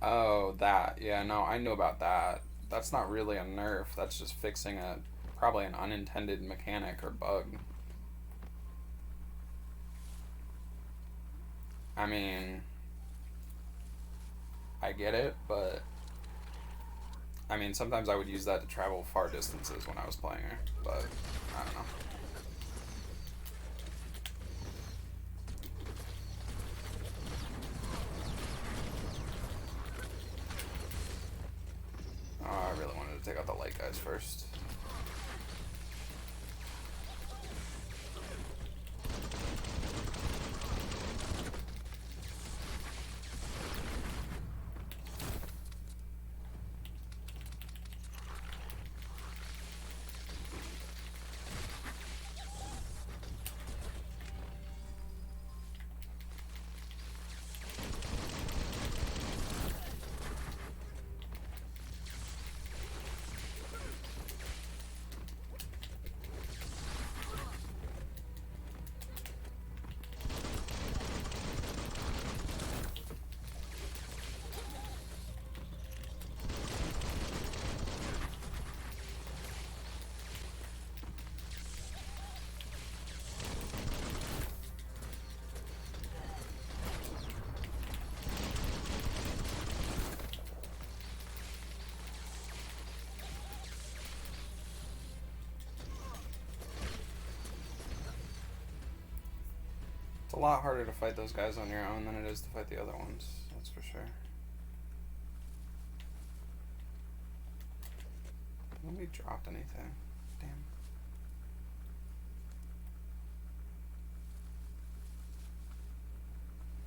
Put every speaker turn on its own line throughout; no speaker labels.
Oh, that. Yeah, no, I know about that. That's not really a nerf. That's just fixing a probably an unintended mechanic or bug. I mean, I get it, but I mean, sometimes I would use that to travel far distances when I was playing her, but I don't know. Oh, I really wanted to take out the light guys first. It's a lot harder to fight those guys on your own than it is to fight the other ones, that's for sure. Nobody dropped anything. Damn.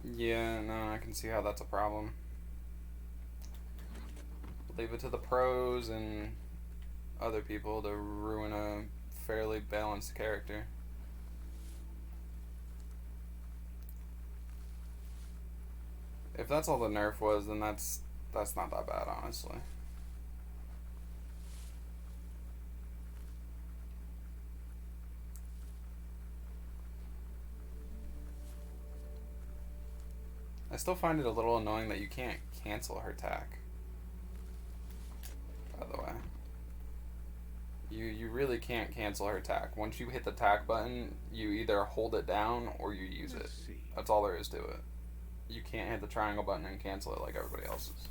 Yeah, no, I can see how that's a problem. Leave it to the pros and other people to ruin a fairly balanced character. If that's all the nerf was, then that's not that bad, honestly. I still find it a little annoying that you can't cancel her attack. By the way, you really can't cancel her attack. Once you hit the attack button, you either hold it down or you use it. That's all there is to it. You can't hit the triangle button and cancel it like everybody else's.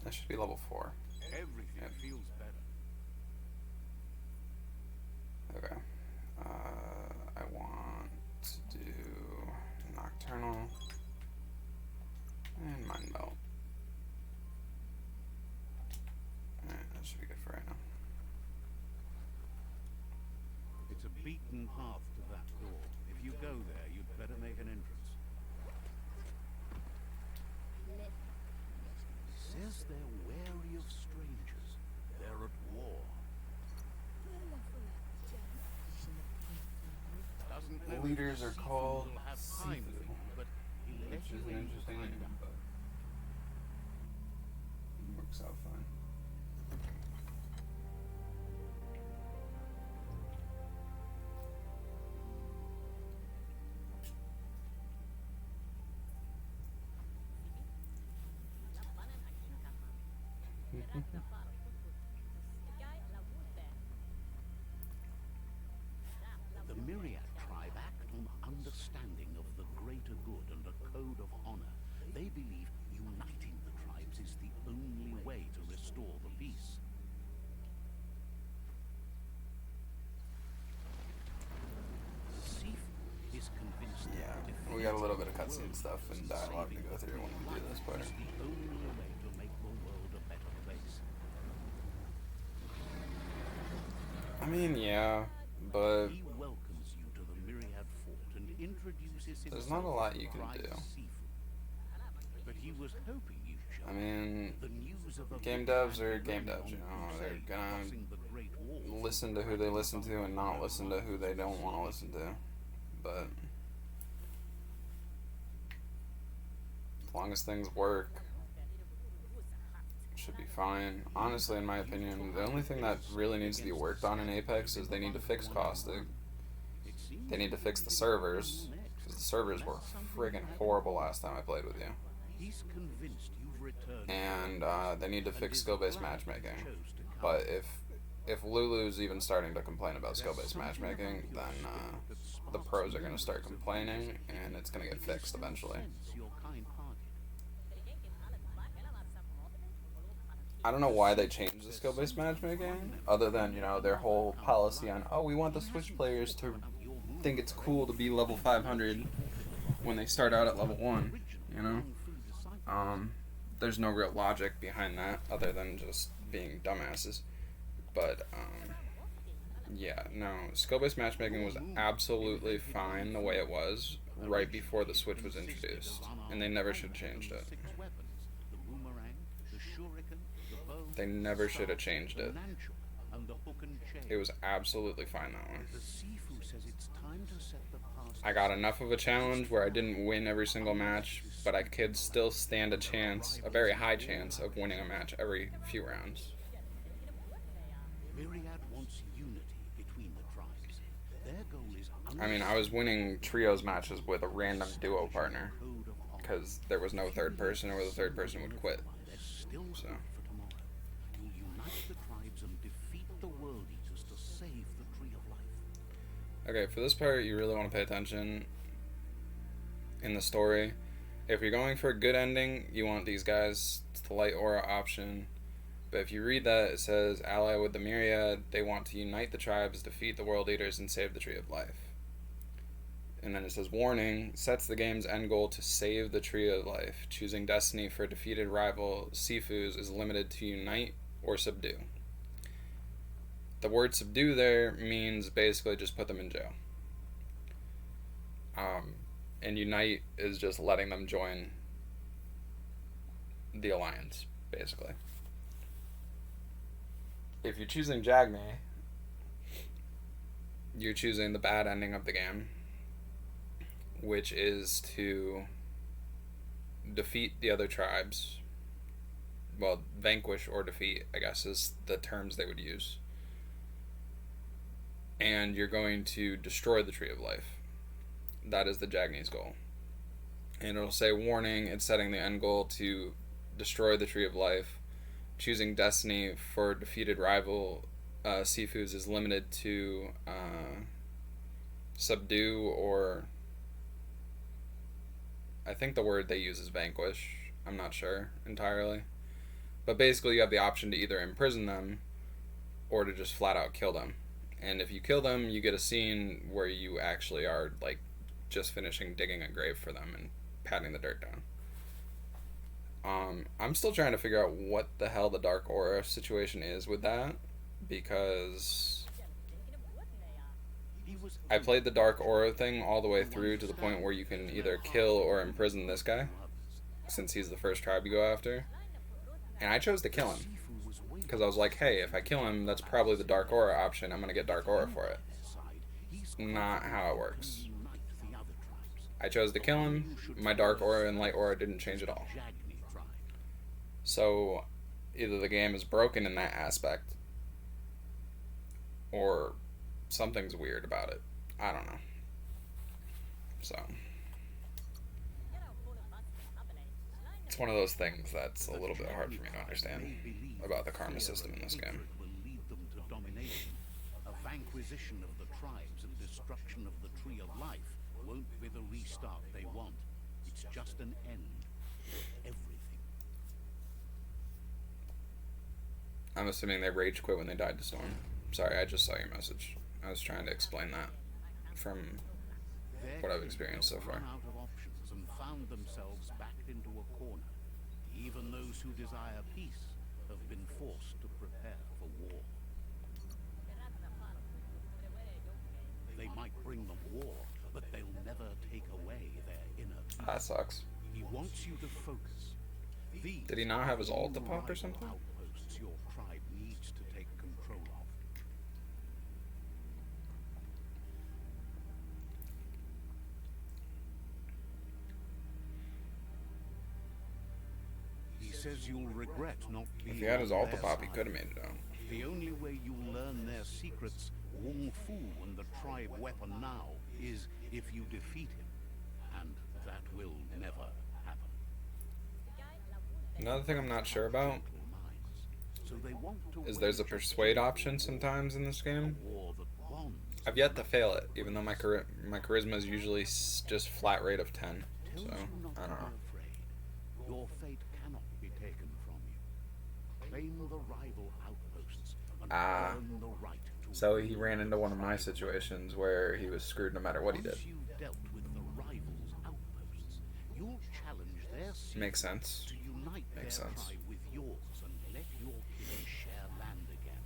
That should be level 4.
Everything feels better.
Okay. I want to do Nocturnal and Mind Melt. Alright, that should be good for right now.
It's a beaten path to that door. If you go there, you'd better make an entrance. Says they're wary of strangers. They're at war.
The leaders are called
Seafood, but
which is an interesting name, but it works out fine.
The Myriad tribe act on understanding of the greater good and a code of honor. They believe uniting the tribes is the only way to restore the peace. Sif is convinced
Yeah,
that
we got a little bit of cutscene stuff and dialogue to go through when we do this part.
is the only way to make the world a better place.
I mean, yeah, but
He welcomes you to the Myriad Fort and introduces himself.
there's not a lot you can
as
do.
Seafood. But he was hoping you'd show
I mean,
the news of a
game
victory
devs are
and
game
the
devs, you know, they're
crusade
gonna
crossing the Great Wall.
listen to who they listen to and not listen to who they don't want to listen to. But as long as things work, it should be fine. Honestly, in my opinion, the only thing that really needs to be worked on in Apex is they need to fix costs. They need to fix the servers Because the servers were friggin' horrible last time I played with you.
He's convinced you've returned.
And they need to fix skill-based matchmaking. But if Lulu's even starting to complain about skill-based matchmaking, then the pros are going to start complaining, and it's going to get fixed eventually. I don't know why they changed the skill-based matchmaking, other than, you know, their whole policy on, oh, we want the Switch players to think it's cool to be level 500 when they start out at level 1, you know? There's no real logic behind that, other than just being dumbasses. But, yeah, no, skill-based matchmaking was absolutely fine the way it was right before the Switch was introduced, and they never should have changed it. They never should have changed it. It was absolutely fine that way. I got enough of a challenge where I didn't win every single match, but I could still stand a chance, a very high chance, of winning a match every few rounds. I mean, I was winning trios matches with a random duo partner, because there was no third person, or the third person would quit. So. Okay, for this part, you really want to pay attention in the story. If you're going for a good ending, you want these guys. It's the light aura option. But if you read that, it says, ally with the Myriad, they want to unite the tribes, defeat the world eaters, and save the Tree of Life. And then it says, warning, sets the game's end goal to save the Tree of Life. Choosing Destiny for defeated rival Sifus is limited to unite or subdue. The word subdue there means basically just put them in jail. And unite is just letting them join the alliance, basically. If you're choosing Jagni, you're choosing the bad ending of the game, which is to defeat the other tribes. Well, vanquish or defeat, I guess, is the terms they would use. And you're going to destroy the Tree of Life. That is the Jagni's goal. And it'll say, warning, it's setting the end goal to destroy the Tree of Life. Choosing Destiny for defeated rival Sifus is limited to subdue, or I think the word they use is vanquish. I'm not sure entirely. But basically you have the option to either imprison them or to just flat out kill them. And if you kill them, you get a scene where you actually are, like, just finishing digging a grave for them and patting the dirt down. I'm still trying to figure out what the hell the Dark Aura situation is with that, because I played the Dark Aura thing all the way through to the point where you can either kill or imprison this guy, since he's the first tribe you go after. And I chose to kill him, because I was like, hey, if I kill him, that's probably the Dark Aura option. I'm going to get Dark Aura for it. Not how it works. I chose to kill him. My Dark Aura and Light Aura didn't change at all. So, either the game is broken in that aspect, or something's weird about it. I don't know. So, it's one of those things that's a little bit hard for me to understand about the karma system in this game.
A vanquisition of the tribes and destruction of the Tree of Life won't be the restart they want. It's just an end. Everything.
I'm assuming they rage quit when they died to Storm. Sorry, I just saw your message. I was trying to explain that from what I've experienced so far.
Out of options and found themselves backed into a corner. Even those who desire peace have been forced to prepare for war. They might bring them war, but they'll never take away their inner peace.
That sucks.
He wants you to focus.
Did he not have his ult to pop or something?
Outposts your tribe needs to take control of. He says you'll regret not being.
If he had his ult to
their
pop, he
side.
could have made it out.
The only way you'll learn their secrets, Wong Fu and the tribe weapon now, is if you defeat him. That will never happen.
Another thing I'm not sure about
Gentle minds. So they want to
is there's a
wage
persuade
terrible
option
war,
sometimes in this
a
game.
war that bonds
I've
the
yet to fail
nations
it,
of
even though
the
my charisma is usually just flat rate of 10. So,
tells you not
I
to
don't
be
know.
afraid. Your fate cannot be taken from you. Claim the rival outposts and
Ah,
earn the right to
so he
rule
ran
the
into one of my
tribe.
situations where he was screwed no matter what he did.
Once you've dealt with the rival's outposts, you'll challenge their
Makes
chieftain
sense.
to unite
Makes
their
sense.
tribe with yours and let your kin share land again.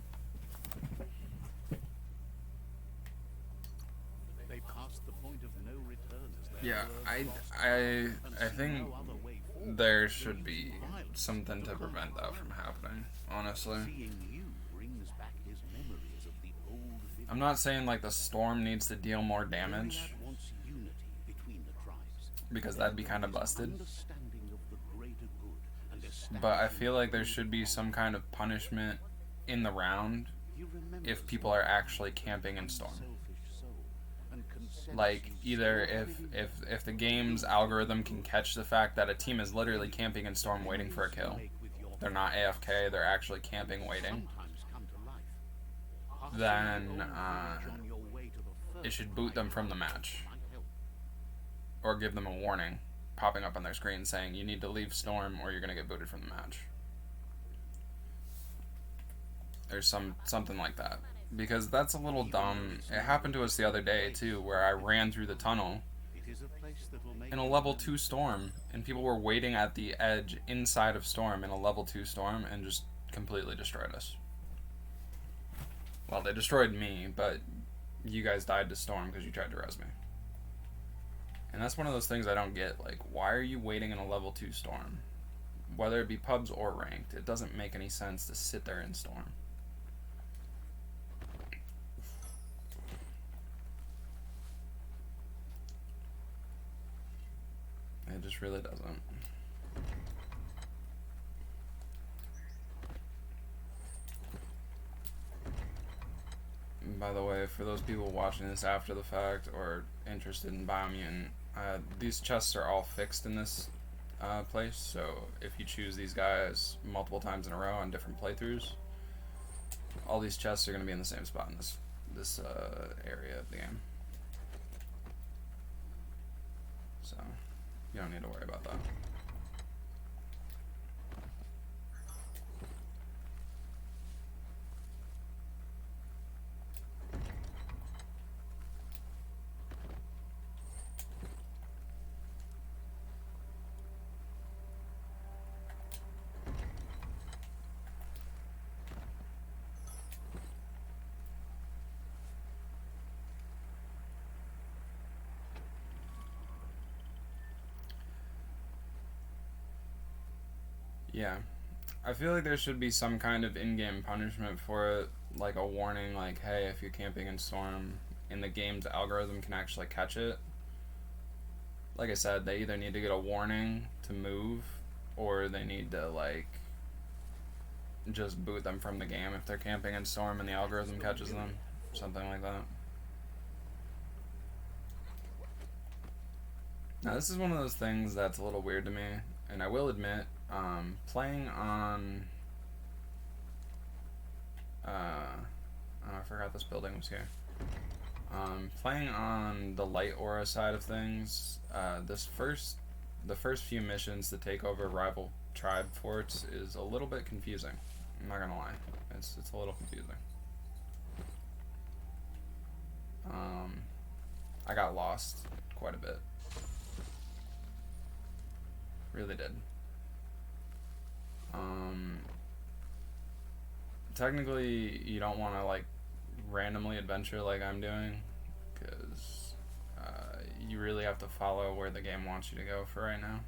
They passed the point of no return as their
Yeah,
word lost
I,
and
I
see
think
no other way forward.
there
They
should
use
be
violence
something to
conquer
prevent that from
violence.
happening, honestly.
Seeing you brings back his memories of the old village.
I'm not saying like the storm needs to deal more damage,
Myriad wants unity between the tribes.
because
Their
that'd be kind of
goal is
busted.
understanding of the greater good and
But I
establishing
feel like there
code
should
of
be
honor.
some kind of punishment in the round
He remembers
if people
your
are actually
past
camping in
with
Storm.
unselfish soul and can sense
Like
you
either
still
if the game's algorithm can catch the fact that a team is literally camping in Storm waiting for a kill, they're not AFK, they're actually camping waiting,
sometimes come to life. Passing
then
the old village on your way to the
it
first
should boot them from the
hideout
match,
might help.
or give them a warning popping up on their screen saying you need to leave Storm or you're gonna get booted from the match. There's something like that, because that's a little dumb. It happened to us the other day too, where I ran through the tunnel
It is a place that will make
in a
you
level
remember.
2 storm, and people were waiting at the edge inside of Storm in a level 2 storm and just completely destroyed us. Well, they destroyed me, but you guys died to Storm because you tried to res me. And that's one of those things I don't get. Like, why are you waiting in a level 2 storm? Whether it be pubs or ranked, it doesn't make any sense to sit there in Storm. It just really doesn't. And by the way, for those people watching this after the fact or interested in Biomutant, these chests are all fixed in this place, so if you choose these guys multiple times in a row on different playthroughs, all these chests are going to be in the same spot in this area of the game. So you don't need to worry about that. Yeah, I feel like there should be some kind of in-game punishment for it, like a warning, like, hey, if you're camping in Storm, in the game's algorithm can actually catch it. Like I said, they either need to get a warning to move, or they need to, like, just boot them from the game if they're camping in Storm and the algorithm catches them. Something like that. Now, this is one of those things that's a little weird to me, and I will admit, playing on... oh, I forgot this building was here. Playing on the light aura side of things, the first few missions to take over rival tribe forts is a little bit confusing. I'm not gonna lie, it's a little confusing. I got lost quite a bit. Really did. Technically, you don't want to like randomly adventure like I'm doing, because you really have to follow where the game wants you to go for right now.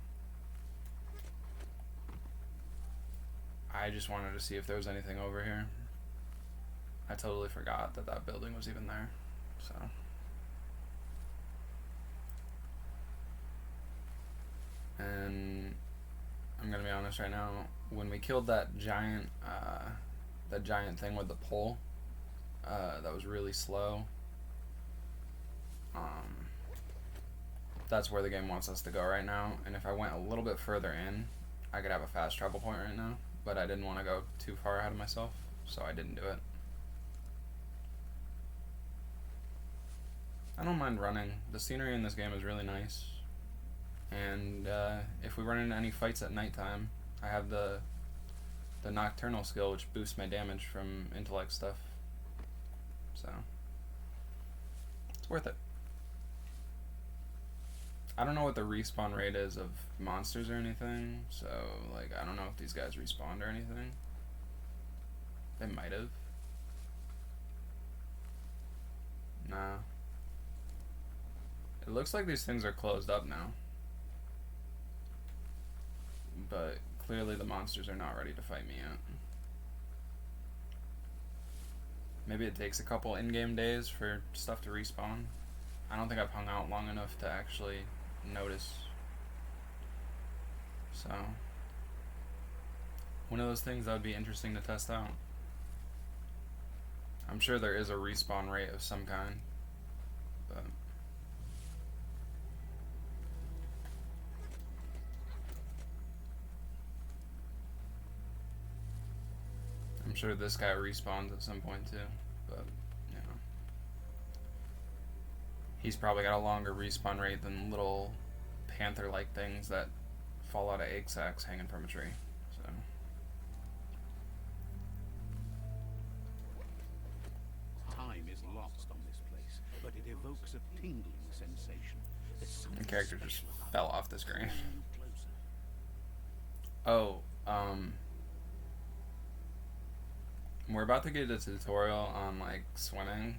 I just wanted to see if there was anything over here. I totally forgot that that building was even there, so. And I'm gonna be honest right now, when we killed that giant thing with the pole, that was really slow. that's where the game wants us to go right now. And if I went a little bit further in, I could have a fast travel point right now. But I didn't want to go too far ahead of myself, so I didn't do it. I don't mind running. The scenery in this game is really nice. And if we run into any fights at nighttime, I have the Nocturnal skill, which boosts my damage from intellect stuff. So, it's worth it. I don't know what the respawn rate is of monsters or anything, so, like, I don't know if these guys respawned or anything. They might have. Nah. It looks like these things are closed up now. But clearly the monsters are not ready to fight me yet. Maybe it takes a couple in-game days for stuff to respawn. I don't think I've hung out long enough to actually notice. So, one of those things that would be interesting to test out. I'm sure there is a respawn rate of some kind, but I'm sure this guy respawns at some point too, but, you know. He's probably got a longer respawn rate than little panther-like things that fall out of egg sacs hanging from a tree, so.
Time is lost on this place, but it evokes a tingling sensation.
The character just fell off the screen. Oh, we're about to get a tutorial on, like, swimming,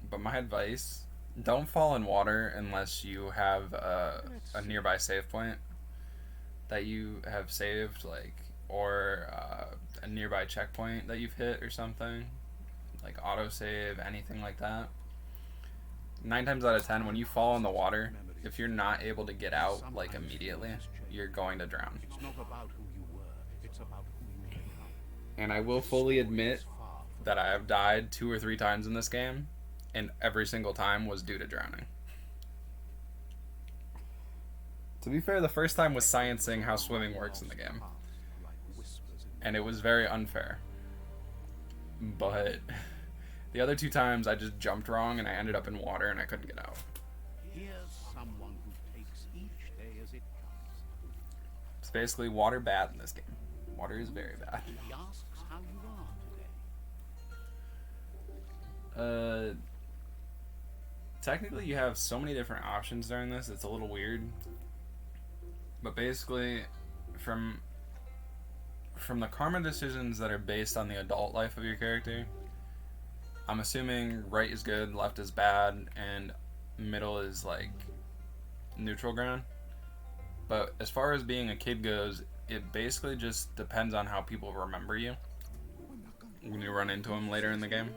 but my advice, don't fall in water unless you have a nearby save point that you have saved, like, or a nearby checkpoint that you've hit or something, like autosave, anything like that. 9 times out of 10, when you fall in the water, if you're not able to get out, like, immediately, you're going to drown.
It's not about who you were, it's about who you become.
And I will fully admit that I have died 2 or 3 times in this game, and every single time was due to drowning. To be fair, the first time was sciencing how swimming works in the game, and it was very unfair. But the other 2 times I just jumped wrong and I ended up in water and I couldn't get out.
Here's someone who takes each day as it comes.
It's basically water bad in this game. Water is very bad.
He asks how you are today.
Technically you have so many different options during this, it's a little weird. But basically, from the karma decisions that are based on the adult life of your character, I'm assuming right is good, left is bad, and middle is, like, neutral ground. But as far as being a kid goes, it basically just depends on how people remember you when you run into them later in the game.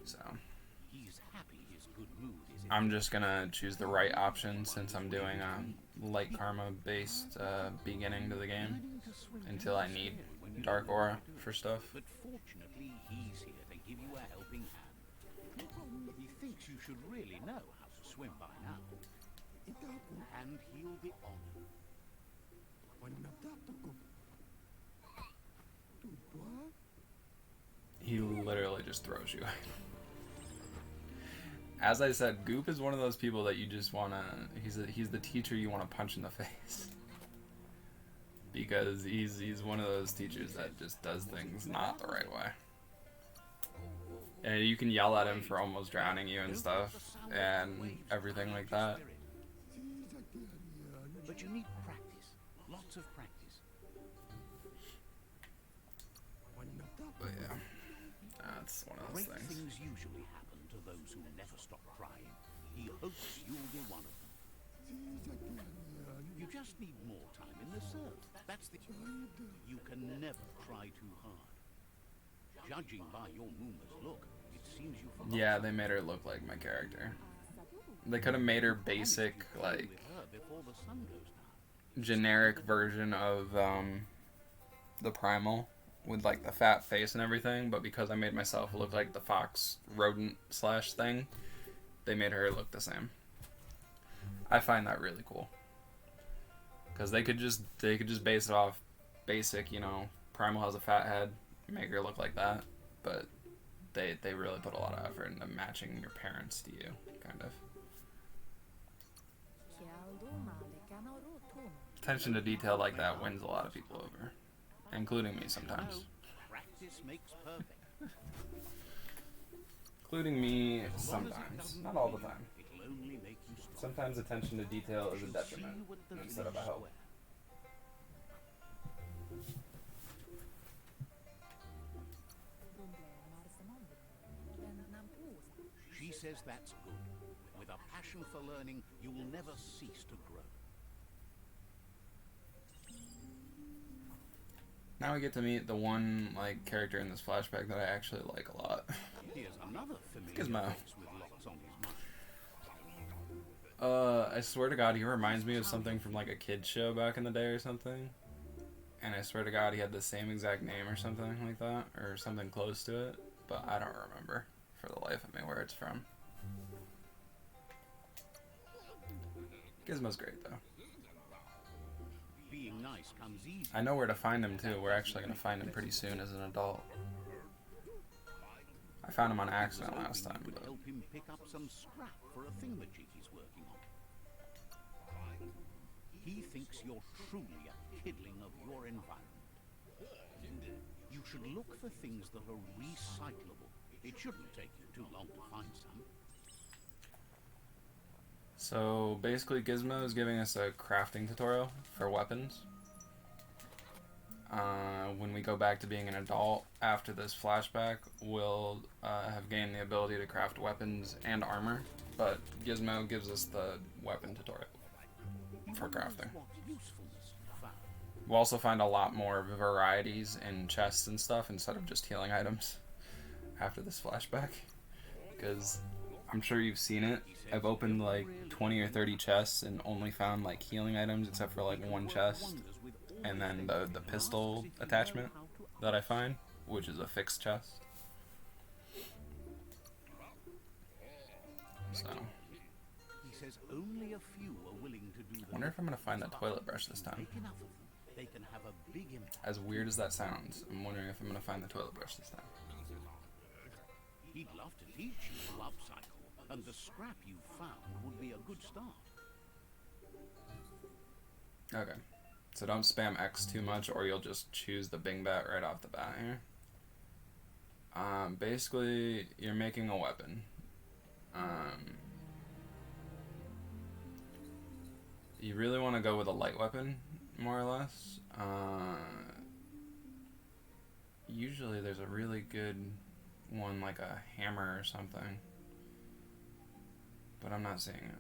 So I'm just gonna choose the right option since I'm doing a light karma based beginning to the game until I need dark aura for stuff.
But fortunately, he's here to give you a helping hand. He thinks you should really know how to swim by now. And he'll be honored.
He literally just throws you. As I said, Goop is one of those people that you just wanna. He's the teacher you want to punch in the face. Because he's one of those teachers that just does things not the right way. And you can yell at him for almost drowning you and stuff, and everything like that.
But you need practice. Lots of practice.
But yeah, that's one of those
Great
things.
things usually happen to those who never stop trying. He hopes you'll be one of them. You just need more time in the surf. That's the... You can never try too hard. Judging by your Mooma's look, it seems you forgot.
Yeah, they made her look like my character. They could have made her basic, like, generic version of the primal with, like, the fat face and everything, but because I made myself look like the fox rodent slash thing, they made her look the same. I find that really cool. Because they could just base it off basic, you know, Primal has a fat head, make her look like that. But they really put a lot of effort into matching your parents to you, kind of. Attention to detail like that wins a lot of people over, including me sometimes.
Practice makes perfect.
Including me sometimes, not all the time.
It'll only make you stronger.
Sometimes attention to detail is a detriment instead of a help.
She says that's good. With a passion for learning, you will never cease to grow.
Now we get to meet the one like character in this flashback that I actually like a lot.
Here's another familiar
Gizmo.
face with lots on his mind.
I swear to God, he reminds me of something from like a kid's show back in the day or something. And I swear to God, he had the same exact name or something like that, or something close to it. But I don't remember for the life of me where it's from. Gizmo's great though.
Being nice comes easy.
I know where to find him too. We're actually going to find him pretty soon as an adult. I found him on accident last time,
Would
but
help him pick up some scrap for a thingamajig he's working on. He thinks you're truly a kidling of your environment. You should look for things that are recyclable. It shouldn't take you too long to find some.
so basically Gizmo is giving us a crafting tutorial for weapons. When we go back to being an adult after this flashback, we'll have gained the ability to craft weapons and armor, but Gizmo gives us the weapon tutorial for crafting.
What usefulness you found.
We'll also find a lot more varieties in chests and stuff instead of just healing items after this flashback, because I'm sure you've seen it. I've opened like 20 or 30 chests and only found like healing items except for like one chest, and then the pistol attachment that I find, which is a fixed chest. So,
He says only a few are willing to do
I wonder if I'm gonna find that toilet brush this time.
Make enough of them. They can have a big impact.
As weird as that sounds, I'm wondering if I'm gonna find the toilet brush this time.
He'd love to teach you to upcycle, and the scrap you found would be a good start.
Okay. So don't spam X too much or you'll just choose the Bing Bat right off the bat here. Basically, you're making a weapon. You really want to go with a light weapon, more or less. Usually there's a really good one, like a hammer or something. But I'm not seeing it.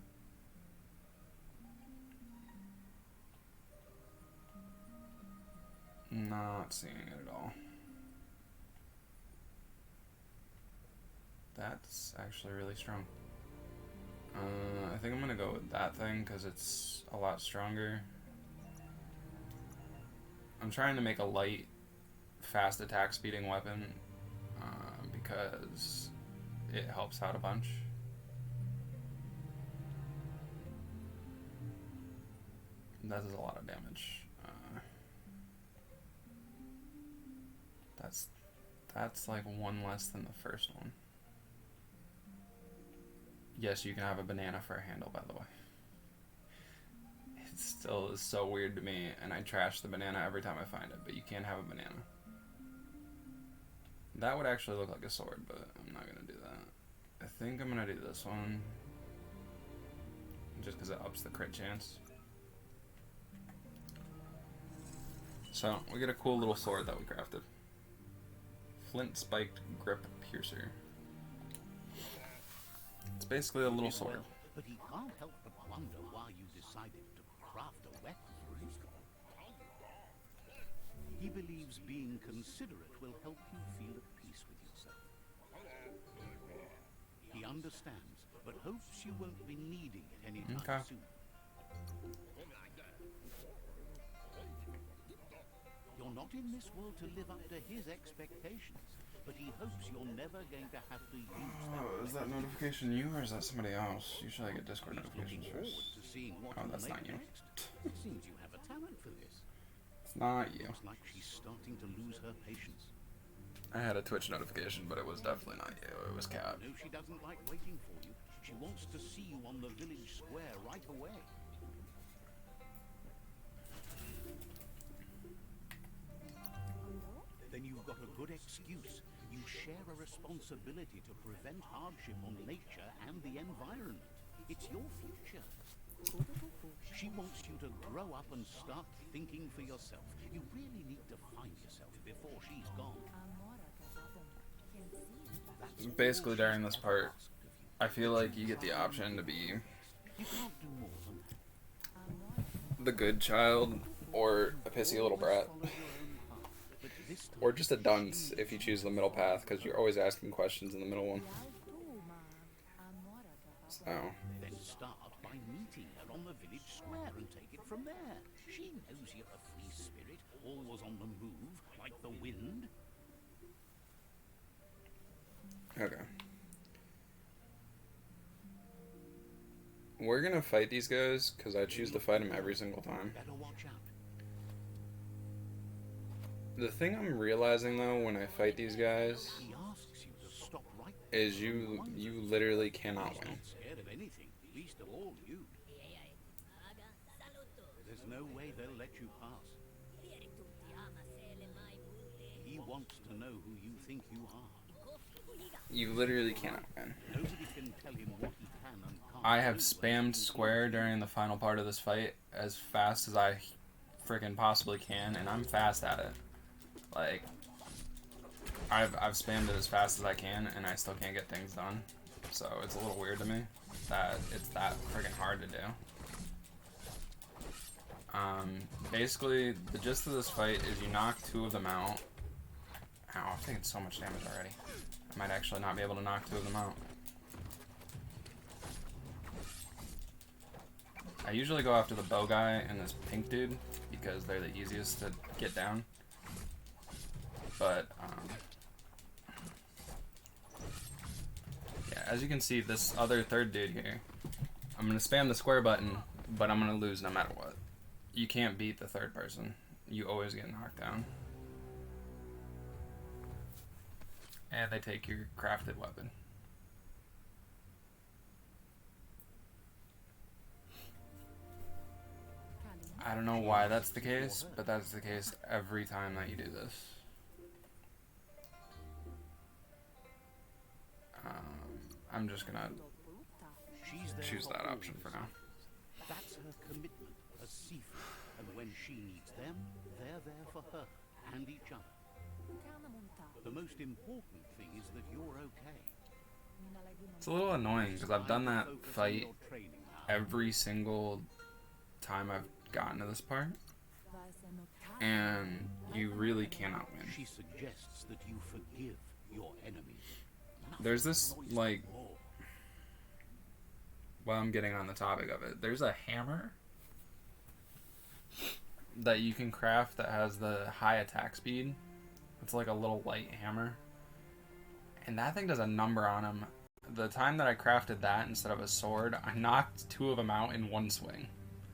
Not seeing it at all. That's actually really strong. I think I'm gonna go with that thing because it's a lot stronger. I'm trying to make a light, fast attack speeding weapon because it helps out a bunch. That does a lot of damage. That's like one less than the first one. Yes, you can have a banana for a handle, by the way. It still is so weird to me, and I trash the banana every time I find it, but you can't have a banana. That would actually look like a sword, but I'm not going to do that. I think I'm going to do this one, just because it ups the crit chance. So, we get a cool little sword that we crafted. Flint Spiked Grip Piercer. It's basically a little sword.
But he can't help but wonder why you decided to craft a weapon. He believes being considerate will help you feel at peace with yourself. He understands, but hopes you won't be needing it anytime soon. You're not in this world to live up to his expectations. but he hopes you're never going to have to use that.
Oh, is that notification you or is that somebody else? Usually I get Discord
He's
notifications
looking forward
first.
to seeing what
Oh,
you'll
that's
make
not you.
next. Seems you have a talent for this.
It's not you.
Looks like she's starting to lose her patience.
I had a Twitch notification, but it was definitely not you. It was Cat.
No, she doesn't like waiting for you. She wants to see you on the village square right away. Then you've got a good excuse. You share a responsibility to prevent hardship on nature and the environment. It's your future. She wants you to grow up and start thinking for yourself. You really need to find yourself before she's gone. That's
Basically,
all
during
she's
this
ever
part,
asked of you.
I feel like you get the option to be
You can't do more than that.
the good child or a pissy little brat.
Follow your own path, but this time
Or just a dunce if you choose the middle path, because you're always asking questions in the middle one. So,
then start by meeting her on the village square and take it from there. She knows you're a free spirit, always on the move, like the wind.
okay. We're gonna fight these guys, because I choose to fight them every single time.
Better watch out.
The thing I'm realizing, though, when I fight these guys,
He asks you to stop right there.
is you literally cannot
He's
win.
not scared of anything, least of all you. There's no way they'll let you pass. He wants to know who you think you are.
You literally cannot win.
Nobody can tell him what he can and can't
I have
do.
spammed square during the final part of this fight as fast as I freaking possibly can, and I'm fast at it. Like, I've spammed it as fast as I can, and I still can't get things done. So it's a little weird to me that it's that freaking hard to do. Basically, the gist of this fight is you knock two of them out. Ow, I've taken so much damage already. I might actually not be able to knock two of them out. I usually go after the bow guy and this pink dude because they're the easiest to get down. But, yeah, as you can see, this other third dude here, I'm going to spam the square button, but I'm going to lose no matter what. You can't beat the third person. You always get knocked down. And they take your crafted weapon. I don't know why that's the case, but that's the case every time that you do this. I'm just gonna
She's there
choose
for
that
all
option for now.
That's her commitment as Sifu. And when she needs them, they're there for her and each other. The most important thing is that you're okay.
It's a little annoying because I've done that fight every single time I've gotten to this part, and you really cannot win.
She suggests that you forgive your enemies.
There's this, like, while I'm getting on the topic of it, there's a hammer that you can craft that has the high attack speed. It's like a little light hammer. And that thing does a number on him. The time that I crafted that instead of a sword, I knocked two of them out in one swing.